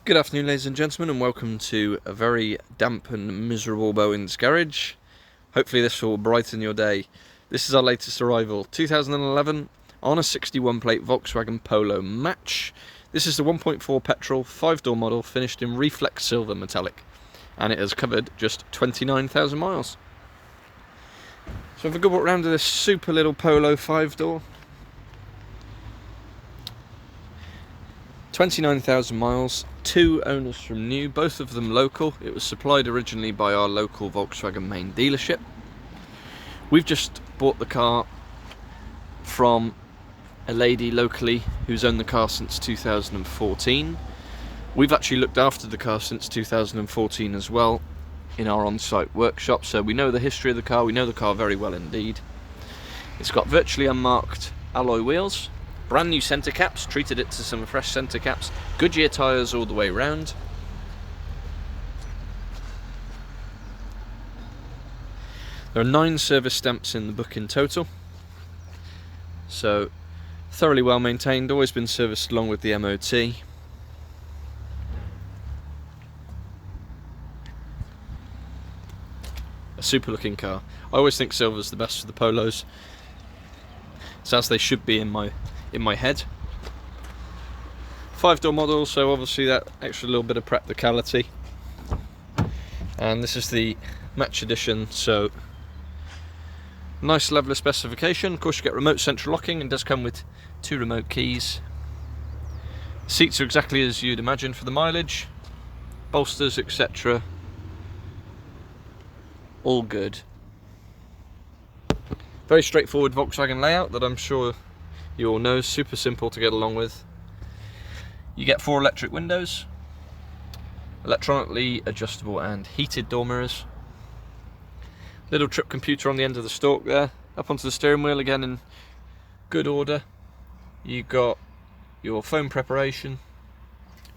Good afternoon, ladies and gentlemen, and welcome to a very damp and miserable Bowen's garage. Hopefully this will brighten your day. This is our latest arrival, 2011 on a 61 plate Volkswagen Polo Match. This is the 1.4 petrol 5-door model finished in Reflex silver metallic, and it has covered just 29,000 miles. So have a good walk round to this super little Polo 5-door. 29,000 miles, 2 owners from new, both of them local. It was supplied originally by our local Volkswagen main dealership. We've just bought the car from a lady locally who's owned the car since 2014. We've actually looked after the car since 2014 as well in our on-site workshop, so we know the history of the car, we know the car very well indeed. It's got virtually unmarked alloy wheels, brand new centre caps, treated it to some fresh centre caps, Goodyear tyres all the way round. There are 9 service stamps in the book in total, so thoroughly well maintained, always been serviced along with the MOT. A super looking car. I always think silver's the best for the Polos. It's as they should be in my head. 5-door model, so obviously that extra little bit of practicality. And this is the Match edition, so nice level of specification. Of course you get remote central locking and does come with 2 remote keys. Seats are exactly as you'd imagine for the mileage. Bolsters, etc. All good. Very straightforward Volkswagen layout that I'm sure you all know, super simple to get along with. You get 4 electric windows, electronically adjustable and heated door mirrors. Little trip computer on the end of the stalk there, up onto the steering wheel again in good order. You've got your phone preparation,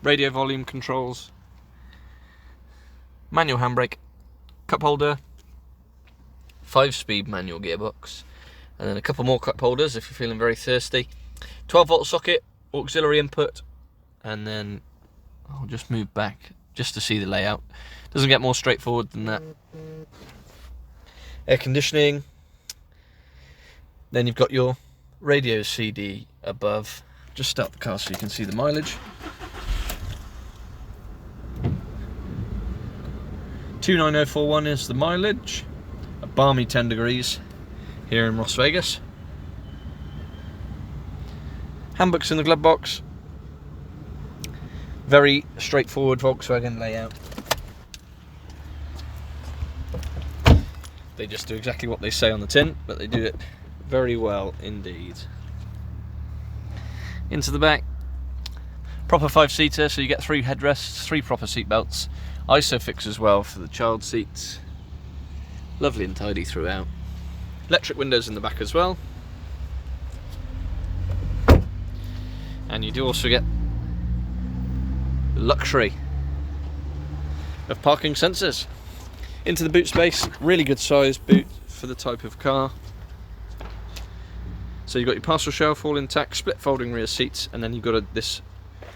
radio volume controls, manual handbrake, cup holder, 5-speed manual gearbox, and then a couple more cup holders if you're feeling very thirsty. 12-volt socket, auxiliary input, and then I'll just move back just to see the layout. Doesn't get more straightforward than that. Air conditioning. Then you've got your radio CD above. Just start the car so you can see the mileage. 29041 is the mileage. A balmy 10 degrees here in Las Vegas. Handbooks in the glove box. Very straightforward Volkswagen layout. They just do exactly what they say on the tin, but they do it very well indeed. Into the back. Proper 5-seater, so you get 3 headrests, 3 proper seat belts. ISOFIX as well for the child seats. Lovely and tidy throughout. Electric windows in the back as well. And you do also get the luxury of parking sensors. Into the boot space, really good size boot for the type of car. So you've got your parcel shelf all intact, split folding rear seats, and then you've got this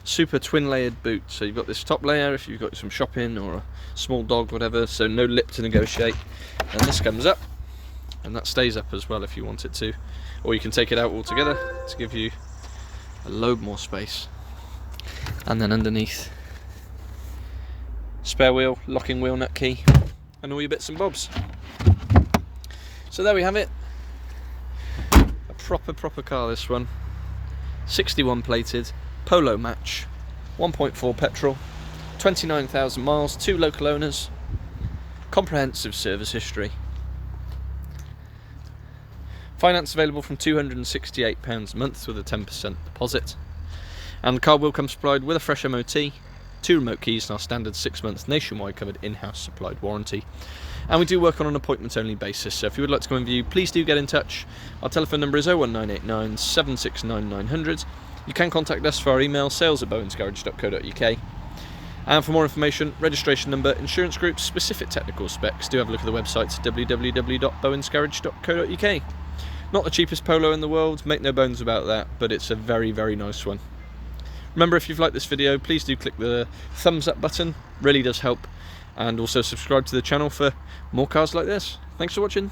super twin layered boot. So you've got this top layer if you've got some shopping or a small dog, whatever, so no lip to negotiate. And this comes up, and that stays up as well if you want it to, or you can take it out altogether to give you a load more space. And then underneath, spare wheel, locking wheel nut key, and all your bits and bobs. So there we have it. A proper car, this one. 61 plated Polo Match, 1.4 petrol, 29,000 miles, 2 local owners, comprehensive service history. Finance available from £268 a month with a 10% deposit. And the car will come supplied with a fresh MOT, 2 remote keys, and our standard 6-month nationwide covered in-house supplied warranty. And we do work on an appointment only basis, so if you would like to come and view, please do get in touch. Our telephone number is 01989 769 900. You can contact us for our email, sales@bowensgarage.co.uk. And for more information, registration number, insurance groups, specific technical specs, do have a look at the website www.bowensgarage.co.uk. Not the cheapest Polo in the world, make no bones about that, but it's a very nice one. Remember, if you've liked this video, please do click the thumbs up button, really does help, and also subscribe to the channel for more cars like this. Thanks for watching.